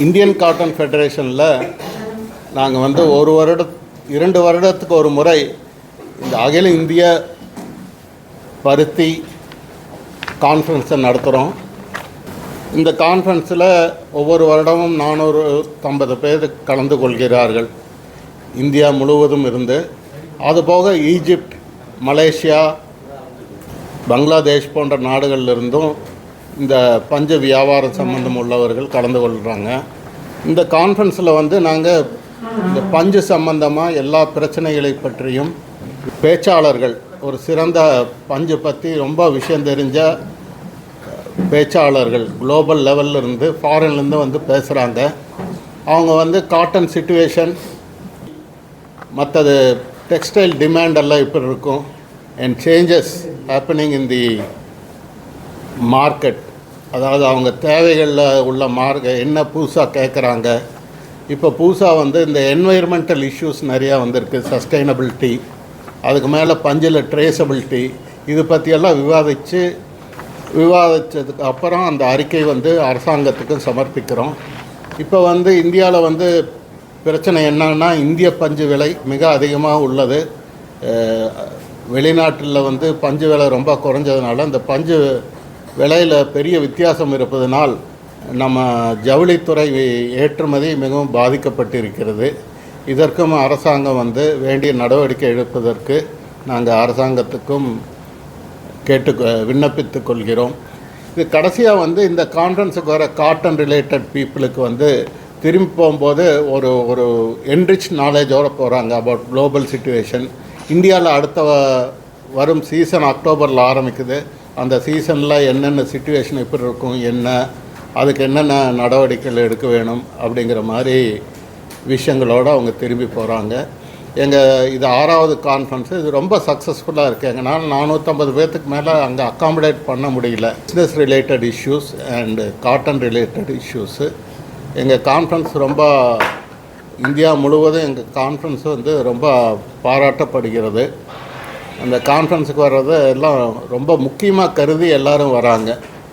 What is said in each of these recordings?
Indian cotton ஃபெடரேஷனில் நாங்கள் வந்து 2 வருடத்துக்கு ஒரு முறை இந்த அகில இந்திய பருத்தி கான்ஃபரன்ஸை நடத்துகிறோம். இந்த கான்ஃபரன்ஸில் ஒவ்வொரு வருடமும் 450 பேர் கலந்து கொள்கிறார்கள் இந்தியா முழுவதும் இருந்து. அதுபோக ஈஜிப்ட், மலேசியா, பங்களாதேஷ் போன்ற நாடுகளிலிருந்தும் இந்த பஞ்சு வியாபாரம் சம்பந்தம் உள்ளவர்கள் கலந்து கொள்கிறாங்க. இந்த கான்ஃபரன்ஸில் வந்து நாங்கள் இந்த பஞ்சு சம்பந்தமாக எல்லா பிரச்சனைகளை பற்றியும் பேச்சாளர்கள், ஒரு சிறந்த பஞ்சு பற்றி ரொம்ப விஷயம் தெரிஞ்ச பேச்சாளர்கள் குளோபல் லெவலில் இருந்து ஃபாரின்லேருந்து வந்து பேசுகிறாங்க. அவங்க வந்து காட்டன் சிச்சுவேஷன், மற்றது டெக்ஸ்டைல் டிமாண்டெல்லாம் எப்படி இருக்கும் and changes happening in the market, அதாவது அவங்க தேவைகளில் உள்ள என்ன புதுசாக கேட்குறாங்க. இப்போ புதுசாக வந்து இந்த என்வைர்மெண்டல் இஷ்யூஸ் நிறையா வந்திருக்கு, சஸ்டைனபிலிட்டி, அதுக்கு மேலே பஞ்சில் ட்ரேசபிலிட்டி, இது பற்றியெல்லாம் விவாதித்ததுக்கு அப்புறம் அந்த அறிக்கை வந்து அரசாங்கத்துக்கும் சமர்ப்பிக்கிறோம். இப்போ வந்து இந்தியாவில் வந்து பிரச்சனை என்னன்னா, இந்திய பஞ்சு விலை மிக அதிகமாக உள்ளது. வெளிநாட்டில் வந்து பஞ்சு விலை ரொம்ப குறைஞ்சதுனால இந்த பஞ்சு விலையில் பெரிய வித்தியாசம் இருப்பதனால் நம்ம ஜவுளித்துறை ஏற்றுமதி மிகவும் பாதிக்கப்பட்டிருக்கிறது. இதற்கும் அரசாங்கம் வந்து வேண்டிய நடவடிக்கை எடுப்பதற்கு நாங்கள் அரசாங்கத்துக்கும் விண்ணப்பித்து கொள்கிறோம். இது கடைசியாக வந்து இந்த கான்ஃபரன்ஸுக்கு வர காட்டன் ரிலேட்டட் பீப்புளுக்கு வந்து திரும்பி போகும்போது ஒரு என்ரிச் நாலேஜோடு போகிறாங்க அபவுட் குளோபல் சிச்சுவேஷன். இந்தியாவில் அடுத்த வரும் சீசன் அக்டோபரில் ஆரம்பிக்குது. அந்த சீசனில் என்னென்ன சிச்சுவேஷன் எப்படி இருக்கும், அதுக்கு என்னென்ன நடவடிக்கைகள் எடுக்க வேணும் அப்படிங்கிற மாதிரி விஷயங்களோடு அவங்க திரும்பி போகிறாங்க. இது 6வது கான்ஃபரன்ஸு. இது ரொம்ப சக்ஸஸ்ஃபுல்லாக இருக்குது. எங்களால் 450 பேர்த்துக்கு மேலே அங்கே அக்காமடேட் பண்ண முடியல. Business related issues and cotton related issues. எங்கள் கான்ஃபரன்ஸ் ரொம்ப இந்தியா முழுவதும் எங்கள் கான்ஃபரன்ஸ் வந்து ரொம்ப பாராட்டப்படுகிறது. அந்த கான்ஃபரன்ஸுக்கு வர்றது எல்லாம் ரொம்ப முக்கியமாக கருதி எல்லோரும் வராங்க.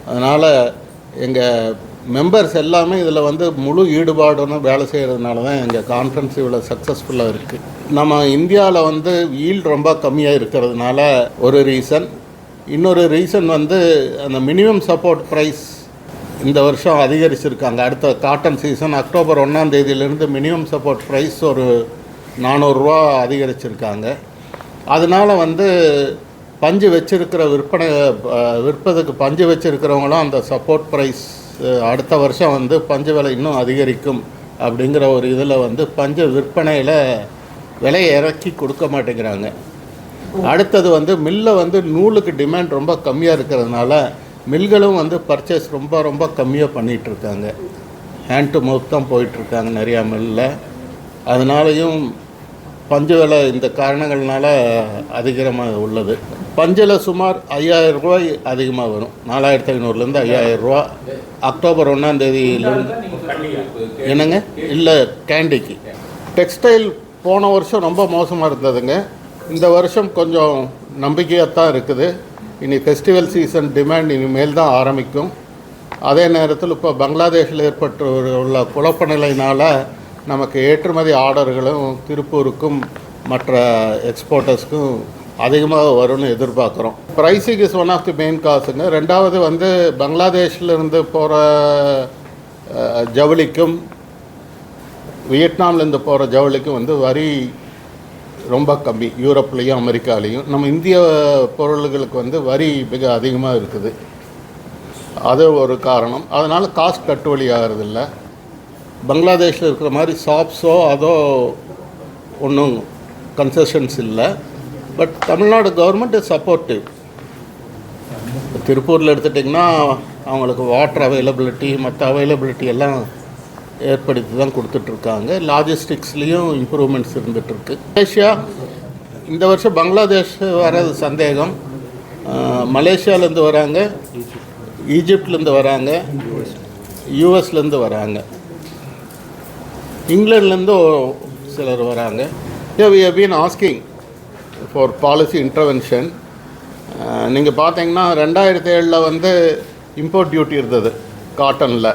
அதனால் எங்கள் மெம்பர்ஸ் எல்லாமே இதில் வந்து முழு ஈடுபாடுன்னு வேலை செய்கிறதுனால தான் எங்கள் கான்ஃபரன்ஸ் இவ்வளோ சக்ஸஸ்ஃபுல்லாக இருக்குது. நம்ம இந்தியாவில் வந்து ஈல்டு ரொம்ப கம்மியாக இருக்கிறதுனால ஒரு ரீசன். இன்னொரு ரீசன் வந்து அந்த மினிமம் சப்போர்ட் ப்ரைஸ் இந்த வருஷம் அதிகரிச்சிருக்காங்க. அடுத்த காட்டன் சீசன் அக்டோபர் 1ஆம் தேதியிலேருந்து மினிமம் சப்போர்ட் ப்ரைஸ் ஒரு 400 அதிகரிச்சிருக்காங்க. அதனால் வந்து பஞ்சு வச்சுருக்கிற விற்பதுக்கு பஞ்சு வச்சுருக்கிறவங்களும் அந்த சப்போர்ட் ப்ரைஸ் அடுத்த வருஷம் வந்து பஞ்சு விலை இன்னும் அதிகரிக்கும் அப்படிங்கிற ஒரு இதில் வந்து பஞ்சு விற்பனையில் விலையை இறக்கி கொடுக்க மாட்டேங்கிறாங்க. அடுத்தது வந்து மில்லை வந்து நூலுக்கு டிமாண்ட் ரொம்ப கம்மியாக இருக்கிறதுனால மில்களும் வந்து பர்ச்சேஸ் ரொம்ப கம்மியாக பண்ணிகிட்ருக்காங்க. ஹேண்ட் டு மவுத் தான் போயிட்டுருக்காங்க நிறையா மில்லில். அதனாலையும் பஞ்சு விலை இந்த காரணங்கள்னால அதிகமாக உள்ளது. பஞ்சில் சுமார் 5000 ரூபாய் அதிகமாக வரும். 4500லேருந்து 5000 ரூபா அக்டோபர் 1ஆம் தேதியிலிருந்து. என்னங்க? இல்லை, கேண்டிக்கு. டெக்ஸ்டைல் போன வருஷம் ரொம்ப மோசமாக இருந்ததுங்க. இந்த வருஷம் கொஞ்சம் நம்பிக்கையாக தான் இருக்குது. இனி ஃபெஸ்டிவல் சீசன் டிமாண்ட் இனிமேல் தான் ஆரம்பிக்கும். அதே நேரத்தில் இப்போ பங்களாதேஷில் ஏற்பட்டு உள்ள குழப்ப நிலையினால் நமக்கு ஏற்றுமதி ஆர்டர்களும் திருப்பூருக்கும் மற்ற எக்ஸ்போர்ட்டர்ஸ்க்கும் அதிகமாக வரும்னு எதிர்பார்க்குறோம். Pricing is one of the main காசுங்க. ரெண்டாவது வந்து பங்களாதேஷ்லேருந்து போகிற ஜவுளிக்கும் வியட்நாம்லேருந்து போகிற ஜவுளிக்கும் வந்து வரி ரொம்ப கம்மி. யூரோப்லேயும் அமெரிக்காலேயும் நம்ம இந்திய பொருள்களுக்கு வந்து வரி மிக அதிகமாக இருக்குது. அது ஒரு காரணம். அதனால் காஸ்ட் கட்டுவழி ஆகிறதில்ல. பங்களாதேஷில் இருக்கிற மாதிரி ஷாப்ஸோ அதோ ஒன்றும் கன்செஷன்ஸ் இல்லை. But Tamil Nadu government is supportive. திருப்பூரில் எடுத்துட்டிங்கன்னா அவங்களுக்கு வாட்டர் அவைலபிலிட்டி, மற்ற அவைலபிலிட்டி எல்லாம் ஏற்படுத்தி தான் கொடுத்துட்ருக்காங்க. லாஜிஸ்டிக்ஸ்லேயும் இம்ப்ரூவ்மெண்ட்ஸ் இருந்துகிட்ருக்கு. மலேசியா இந்த வருஷம் பங்களாதேஷ் வர்றது சந்தேகம். மலேசியாவிலேருந்து வராங்க, ஈஜிப்ட்லேருந்து வராங்க, யூஎஸ்லேருந்து வராங்க, இங்கிலாந்துலேருந்து சிலர் வராங்க. We have been asking for policy intervention. நீங்கள் பார்த்தீங்கன்னா 2007 வந்து இம்போர்ட் டியூட்டி இருந்தது காட்டனில்.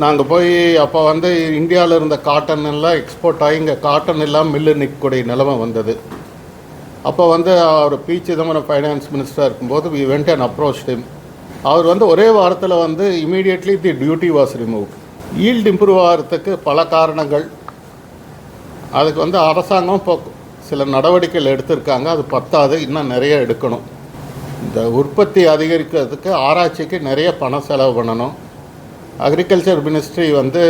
நாங்கள் போய் அப்போ வந்து இந்தியாவில் இருந்த காட்டன் எல்லாம் எக்ஸ்போர்ட் ஆகி இங்கே காட்டன் எல்லாம் மில்லு நிற்கக்கூடிய நிலைமை வந்தது. அப்போ வந்து அவர் பி. சிதம்பரம் ஃபைனான்ஸ் மினிஸ்டராக இருக்கும்போது we went and approach him. அவர் வந்து ஒரே வாரத்தில் வந்து immediately the duty was remove. Yield improve ஆகிறதுக்கு பல காரணங்கள். அதுக்கு வந்து அரசாங்கம் இப்போ சில நடவடிக்கைகள் எடுத்திருக்காங்க. அது பத்தாது, இன்னும் நிறைய எடுக்கணும். இந்த உற்பத்தி அதிகரிக்கிறதுக்கு ஆராய்ச்சிக்கு நிறைய பணம் செலவு பண்ணணும். அக்ரிகல்ச்சர் மினிஸ்ட்ரி வந்து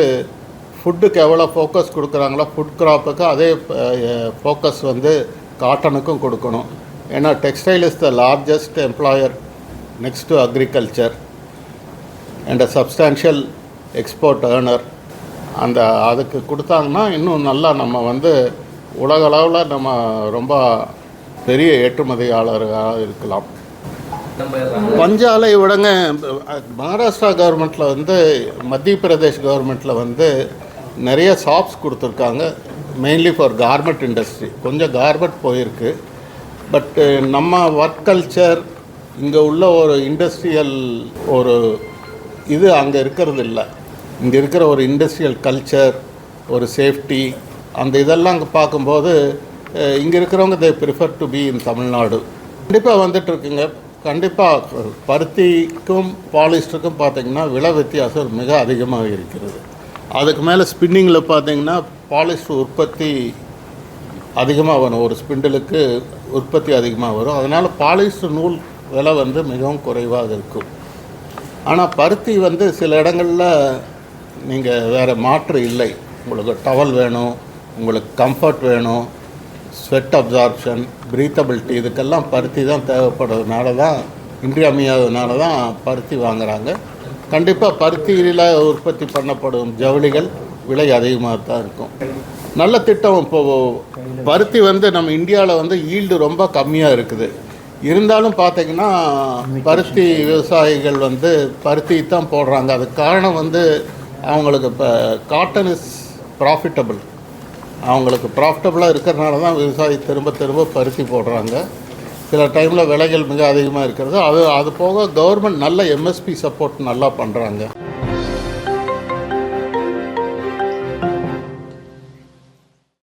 ஃபுட்டுக்கு எவ்வளோ ஃபோக்கஸ் கொடுக்குறாங்களோ ஃபுட் கிராப்புக்கு அதே ஃபோக்கஸ் வந்து காட்டனுக்கும் கொடுக்கணும். ஏன்னா textile is the largest employer next to agriculture and a substantial export earner. அதுக்கு கொடுத்தாங்கன்னா இன்னும் நல்லா நம்ம வந்து உலகளவில் நம்ம ரொம்ப பெரிய ஏற்றுமதியாளராக இருக்கலாம். பஞ்சாலை விடங்க மகாராஷ்டிரா கவர்மெண்ட்டில் வந்து மத்திய பிரதேஷ் கவர்மெண்ட்டில் வந்து நிறைய ஷாப்ஸ் கொடுத்துருக்காங்க. Mainly for garment industry. கொஞ்சம் கார்மெண்ட் போயிருக்கு. பட்டு நம்ம ஒர்க் கல்ச்சர் இங்கே உள்ள ஒரு இண்டஸ்ட்ரியல் ஒரு இது அங்கே இருக்கிறது இல்லை. இங்கே இருக்கிற ஒரு இண்டஸ்ட்ரியல் கல்ச்சர், ஒரு சேஃப்டி, அந்த இதெல்லாம் அங்கே பார்க்கும்போது இங்கே இருக்கிறவங்க they prefer to be in Tamil Nadu. கண்டிப்பாக வந்துட்டுருக்குங்க. கண்டிப்பாக பருத்திக்கும் பாலிஸ்டருக்கும் பார்த்திங்கன்னா விலை வித்தியாசம் மிக அதிகமாக இருக்கிறது. அதுக்கு மேலே ஸ்பின்னிங்கில் பார்த்திங்கன்னா பாலிஸ்டர் உற்பத்தி அதிகமாக வரும். ஒரு ஸ்பிண்டிலுக்கு உற்பத்தி அதிகமாக வரும். அதனால் பாலிஸ்டர் நூல் விலை வந்து மிகவும் குறைவாக இருக்கும். ஆனால் பருத்தி வந்து சில இடங்களில் நீங்கள் வேறு மாற்று இல்லை. உங்களுக்கு டவல் வேணும், உங்களுக்கு கம்ஃபர்ட் வேணும், ஸ்வெட் அப்சார்ப்ஷன், ப்ரீத்தபிலிட்டி, இதுக்கெல்லாம் பருத்தி தான் தேவைப்படுறதுனால தான், இன்றியமையாததுனால தான் பருத்தி வாங்குகிறாங்க. கண்டிப்பாக பருத்தியில் உற்பத்தி பண்ணப்படும் ஜவுளிகள் விலை அதிகமாக தான் இருக்கும். நல்ல திட்டம். இப்போது பருத்தி வந்து நம்ம இந்தியாவில் வந்து ஈல்டு ரொம்ப கம்மியாக இருக்குது. இருந்தாலும் பார்த்திங்கன்னா பருத்தி விவசாயிகள் வந்து பருத்தி தான் போடுறாங்க. அதுக்கு காரணம் வந்து அவங்களுக்கு இப்போ காட்டன் இஸ் ப்ராஃபிட்டபிள். அவங்களுக்கு ப்ராஃபிட்டபுளாக இருக்கிறனால தான் விவசாயி திரும்ப திரும்ப பருத்தி போடுறாங்க. சில டைமில் விலைகள் மிக அதிகமாக இருக்கிறது. அது போக கவர்மெண்ட் நல்ல எம்எஸ்பி சப்போர்ட் நல்லா பண்ணுறாங்க.